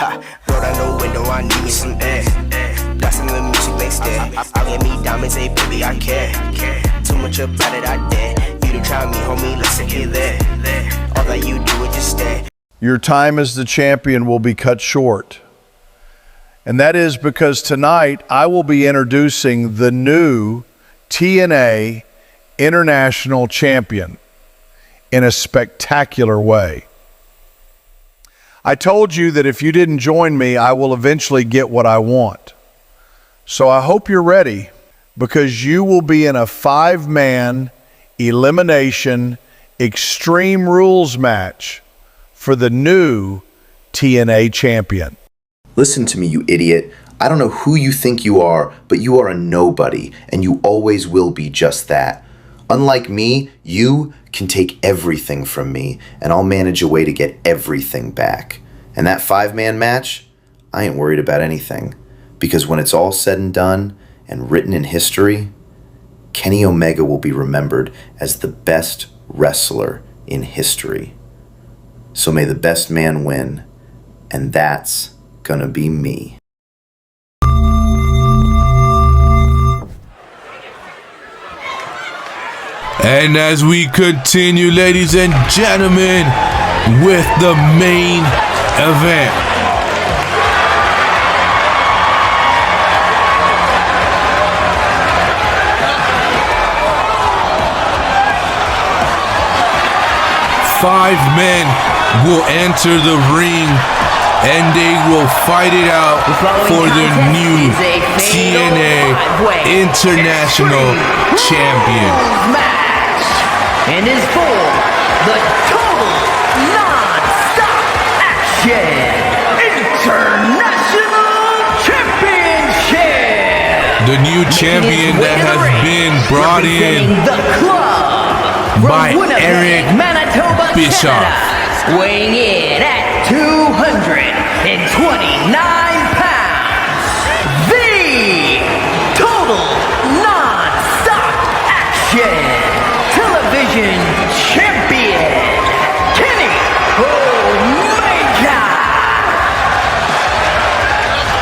Roll down the window, I need some air. Blasting the music, they stare. I'll get me diamonds, hey baby, I care. Too much about it, I dare. You to try me, homie, listen here, there. All that you do is just stare. Your time as the champion will be cut short. And that is because tonight I will be introducing the new TNA International Champion in a spectacular way. I told you that if you didn't join me, I will eventually get what I want. So I hope you're ready, because you will be in a 5-man elimination Extreme Rules match for the new TNA champion. Listen to me, you idiot. I don't know who you think you are, but you are a nobody, and you always will be just that. Unlike me, you can take everything from me, and I'll manage a way to get everything back. And that 5-man match, I ain't worried about anything. Because when it's all said and done and written in history, Kenny Omega will be remembered as the best wrestler in history. So may the best man win, and that's gonna be me. And as we continue, ladies and gentlemen, with the main event. Five men will enter the ring and they will fight it out for the new TNA International Champion. And is for the total non-stop action International Championship. The new champion that has been brought in by Eric Bischoff. Weighing in at 229 pounds, the total non-stop action television champion, Kenny Omega.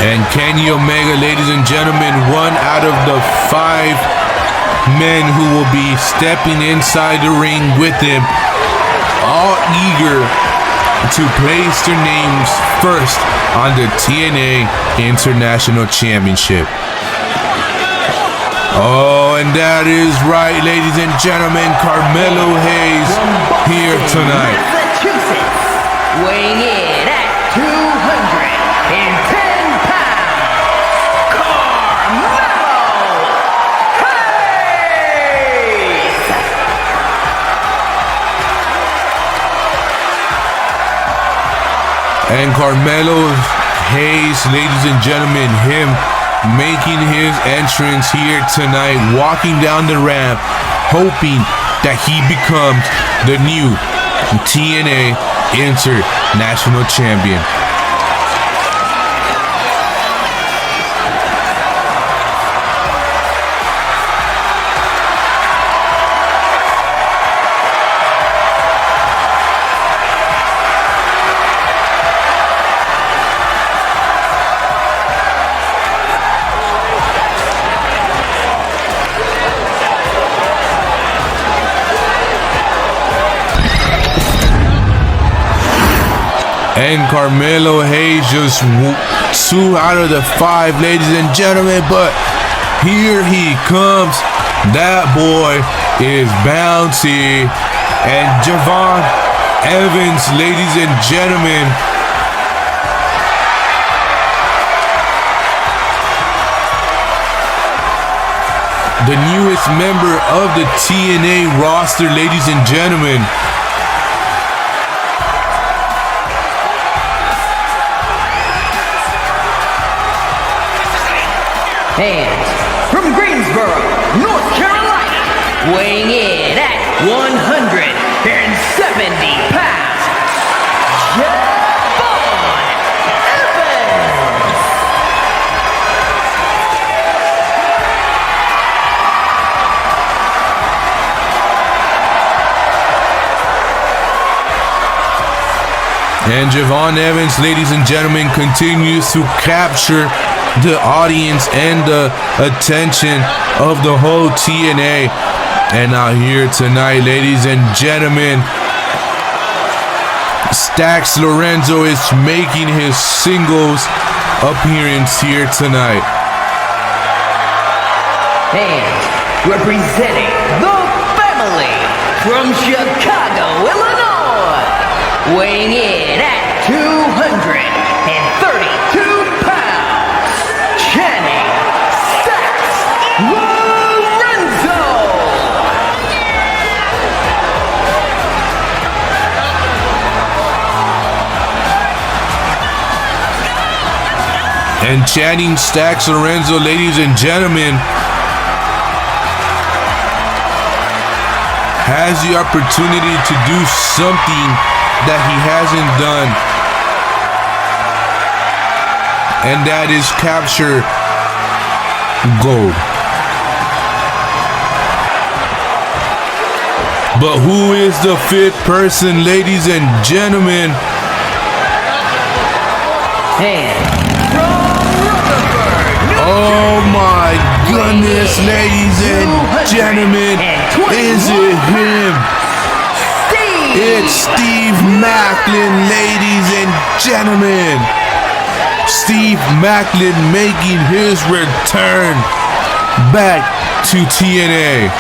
And Kenny Omega, ladies and gentlemen, one out of the 5 men who will be stepping inside the ring with him, all eager to place their names first on the TNA International Championship. Oh, and that is right, ladies and gentlemen, Carmelo Hayes here tonight. Massachusetts, weighing in at 210 pounds, Carmelo Hayes. And Carmelo Hayes, ladies and gentlemen, him making his entrance here tonight, walking down the ramp, hoping that he becomes the new TNA International Champion. And Carmelo Hayes just 2 out of the 5, ladies and gentlemen. But here he comes. That boy is bouncy. And Javon Evans, ladies and gentlemen. The newest member of the TNA roster, ladies and gentlemen. And from Greensboro, North Carolina, weighing in at 170 pounds, Javon Evans. And Javon Evans, ladies and gentlemen, continues to capture the audience and the attention of the whole TNA. And now here tonight, ladies and gentlemen, Stax Lorenzo is making his singles appearance here tonight. And representing the family from Chicago, Illinois, weighing in at 232 pounds, Channing Stax Lorenzo. And Channing Stax Lorenzo, ladies and gentlemen, has the opportunity to do something that he hasn't done, and that is capture gold. But who is the fifth person, ladies and gentlemen? And from Rutherford, New Oh Jersey, my goodness, ladies and gentlemen, is it him? It's Steve Macklin, ladies and gentlemen. Steve Macklin making his return back to TNA.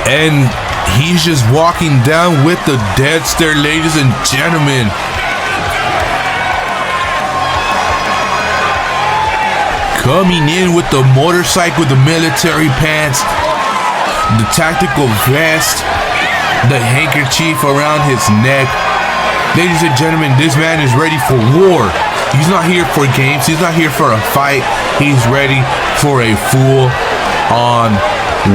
And he's just walking down with the dead stare, ladies and gentlemen. Coming in with the motorcycle, the military pants, the tactical vest, the handkerchief around his neck. Ladies and gentlemen, this man is ready for war. He's not here for games. He's not here for a fight. He's ready for a full-on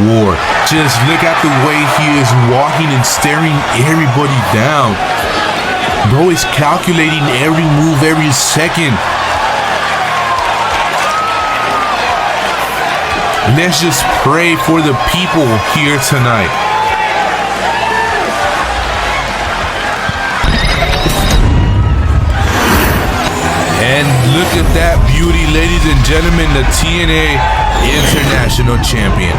war. Just look at the way he is walking and staring everybody down. Bro is calculating every move, every second. Let's just pray for the people here tonight. And look at that beauty, ladies and gentlemen, the TNA International Champion.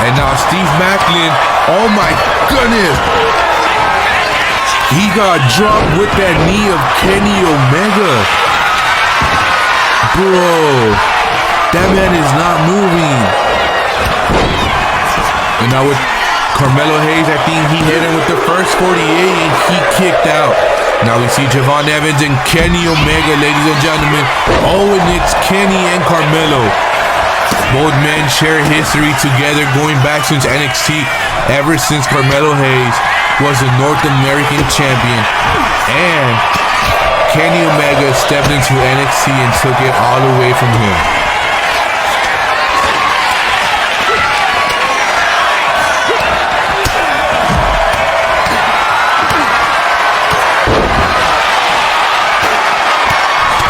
And now Steve Macklin, oh my goodness. He got dropped with that knee of Kenny Omega. Bro, that man is not moving. And now with Carmelo Hayes, I think he hit him with the first 48 and he kicked out. Now we see Javon Evans and Kenny Omega, ladies and gentlemen. Oh, and it's Kenny and Carmelo. Both men share history together going back since NXT, ever since Carmelo Hayes was a North American champion. And Kenny Omega stepped into NXT and took it all away from him.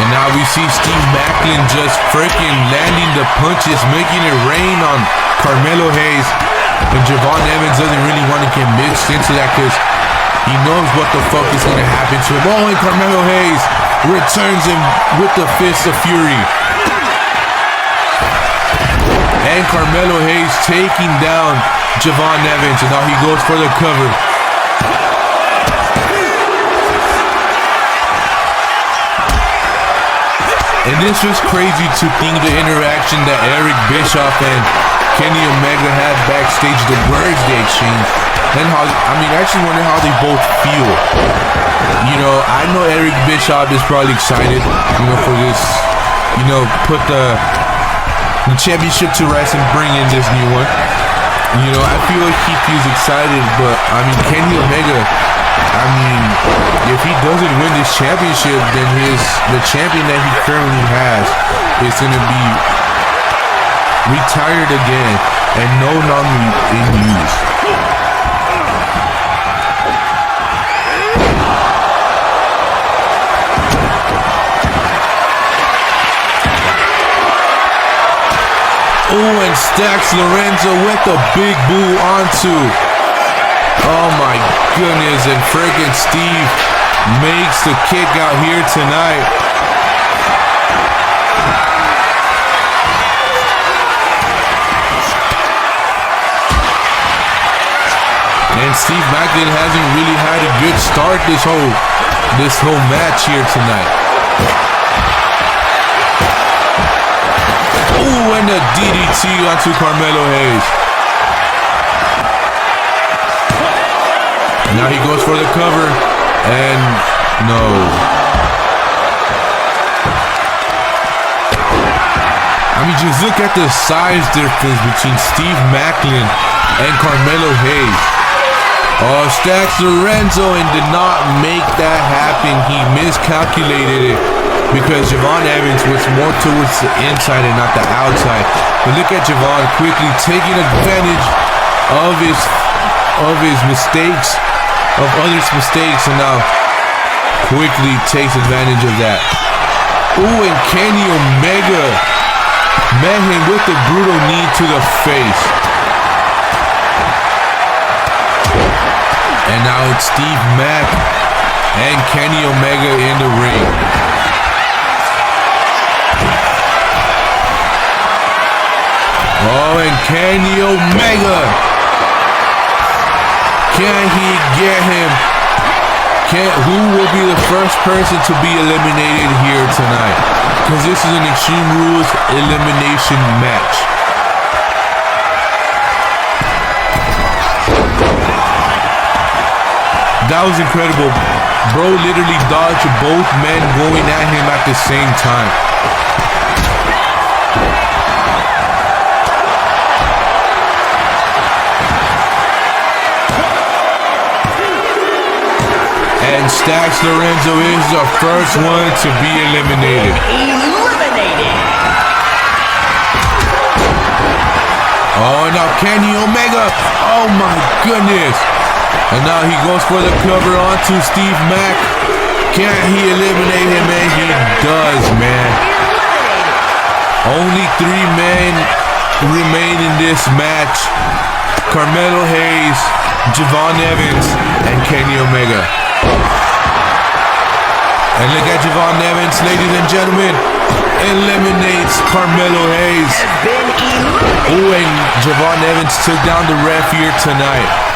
And now we see Steve Macklin just freaking landing the punches, making it rain on Carmelo Hayes. And Javon Evans doesn't really want to get mixed into that because he knows what the fuck is going to happen to him. Oh, and Carmelo Hayes returns him with the fist of fury. And Carmelo Hayes taking down Javon Evans. And now he goes for the cover. And this was crazy to think the interaction that Eric Bischoff and Kenny Omega had backstage, the words they exchanged, and how, I mean, I actually wonder how they both feel. You know, I know Eric Bischoff is probably excited, you know, for this, you know, put the championship to rest and bring in this new one. You know, I feel like he feels excited, but I mean, Kenny Omega, I mean, if he doesn't win this championship, then the champion that he currently has is going to be retired again and no longer in use. Oh, and stacks Lorenzo with the big boo onto. Oh my goodness, and friggin' Steve makes the kick out here tonight. And Steve Macklin hasn't really had a good start this whole match here tonight. Oh, and a DDT onto Carmelo Hayes. Now he goes for the cover, and no. I mean, just look at the size difference between Steve Macklin and Carmelo Hayes. Oh, stacks Lorenzo and did not make that happen. He miscalculated it because Javon Evans was more towards the inside and not the outside. But look at Javon quickly taking advantage of his mistakes, of others' mistakes, and now quickly takes advantage of that. Ooh, and Kenny Omega met him with the brutal knee to the face. And now it's Steve Mack and Kenny Omega in the ring. Oh, and Kenny Omega. Can he get him? Who will be the first person to be eliminated here tonight? Because this is an Extreme Rules elimination match. That was incredible. Bro literally dodged both men going at him at the same time. And Stacks Lorenzo is the first one to be eliminated. Oh, now Kenny Omega. Oh my goodness. And now he goes for the cover onto Steve Mack. Can he eliminate him? And he does, man. Only 3 men remain in this match. Carmelo Hayes, Javon Evans, and Kenny Omega. And look at Javon Evans, ladies and gentlemen. Eliminates Carmelo Hayes. Oh, and Javon Evans took down the ref here tonight.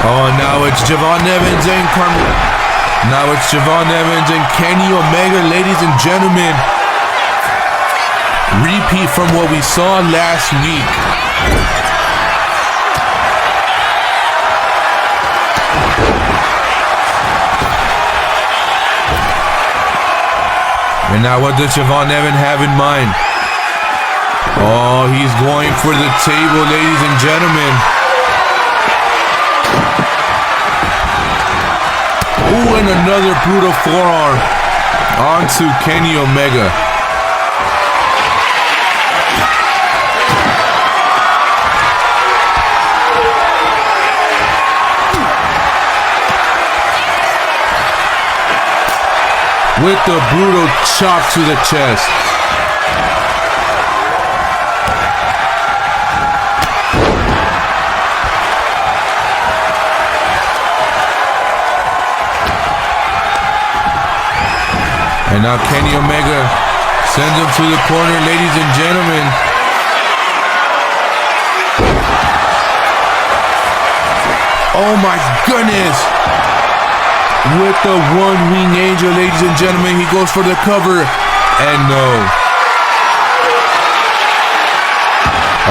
Oh, now it's Javon Evans and Now it's Javon Evans and Kenny Omega, ladies and gentlemen. Repeat from what we saw last week. And now what does Javon Evans have in mind? Oh, he's going for the table, ladies and gentlemen. Ooh, and another brutal forearm onto Kenny Omega. With the brutal chop to the chest. And now Kenny Omega sends him to the corner, ladies and gentlemen. Oh my goodness. With the one-wing angel, ladies and gentlemen, he goes for the cover. And no.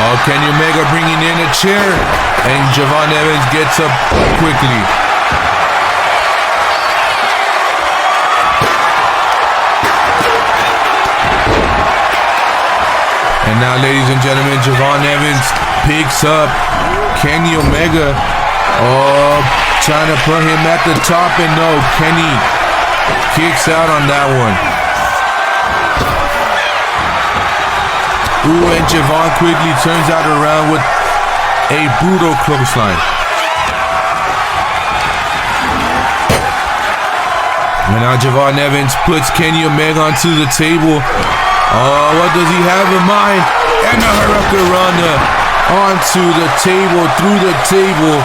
Oh, Kenny Omega bringing in a chair. And Javon Evans gets up quickly. And now, ladies and gentlemen, Javon Evans picks up Kenny Omega. Oh, trying to put him at the top, and no, Kenny Kicks out on that one. Ooh, and Javon quickly turns that around with a brutal clothesline. And now Javon Evans puts Kenny Omega onto the table. Oh, what does he have in mind? And a Hurricane Rana onto the table, through the table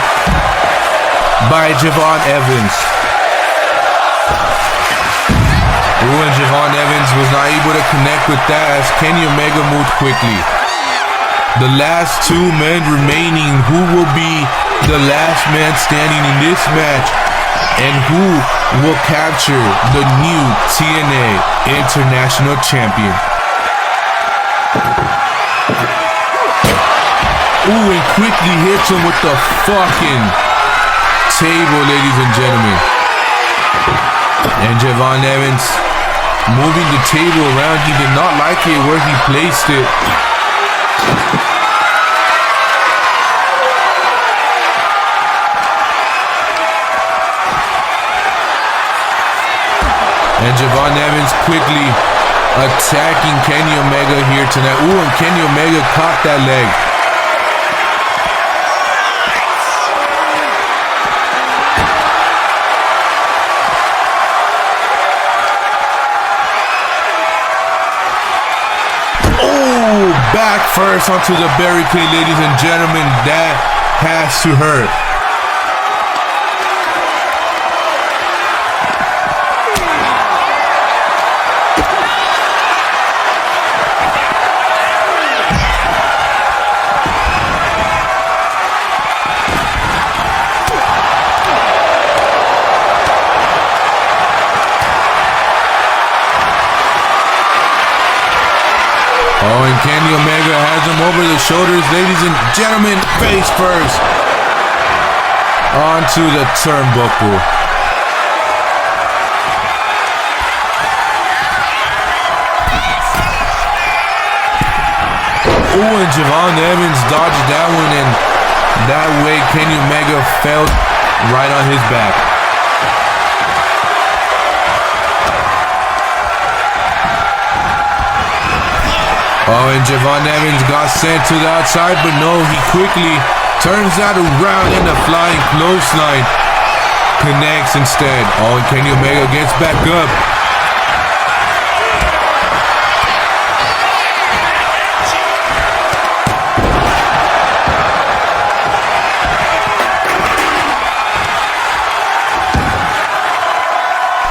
by Javon Evans. Ooh, and Javon Evans was not able to connect with that as Kenny Omega moved quickly. The last two men remaining, who will be the last man standing in this match, and who will capture the new TNA International Champion. Ooh, and quickly hits him with the fucking table, ladies and gentlemen. And Javon Evans moving the table around. He did not like it where he placed it. And Javon Evans quickly attacking Kenny Omega here tonight. Ooh, and Kenny Omega caught that leg. Oh, back first onto the barricade, ladies and gentlemen. That has to hurt. Oh, and Kenny Omega has him over the shoulders, ladies and gentlemen, face first onto the turnbuckle. Oh, and Javon Evans dodged that one, and that way Kenny Omega fell right on his back. Oh, and Javon Evans got sent to the outside, but no, he quickly turns that around, and a flying clothesline connects instead. Oh, and Kenny Omega gets back up.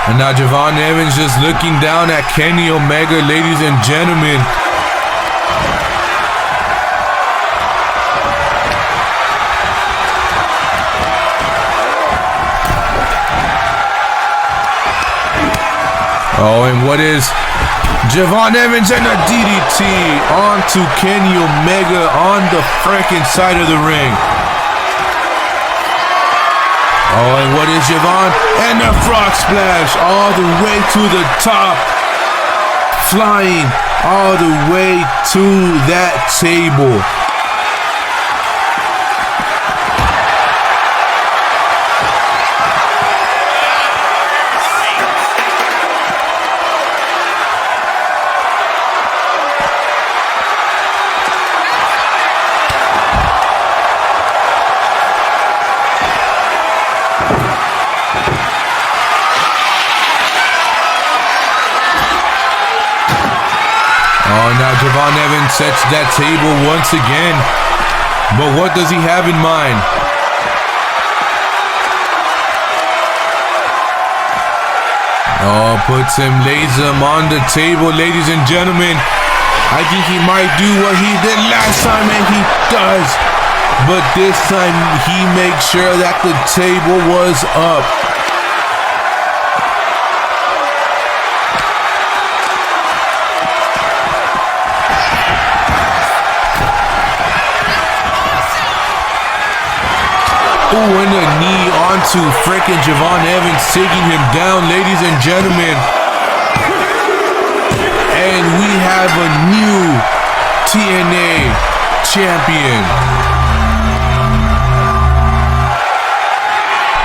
And now Javon Evans just looking down at Kenny Omega, ladies and gentlemen. Oh, and what is Javon Evans and a DDT onto Kenny Omega on the freaking side of the ring. Oh, and what is Javon? And a frog splash all the way to the top. Flying all the way to that table. Oh, now Javon Evans sets that table once again. But what does he have in mind? Oh, puts him, lays him on the table, ladies and gentlemen. I think he might do what he did last time, and he does. But this time, he makes sure that the table was up. Ooh, and a knee onto frickin' Javon Evans, taking him down, ladies and gentlemen. And we have a new TNA champion.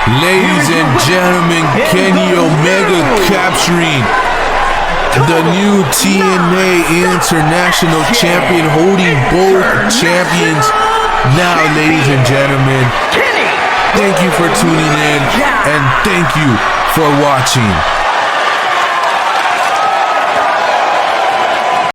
Ladies and gentlemen, Kenny Omega capturing the new TNA International Champion, holding both champions now, ladies and gentlemen. Thank you for tuning in, and thank you for watching.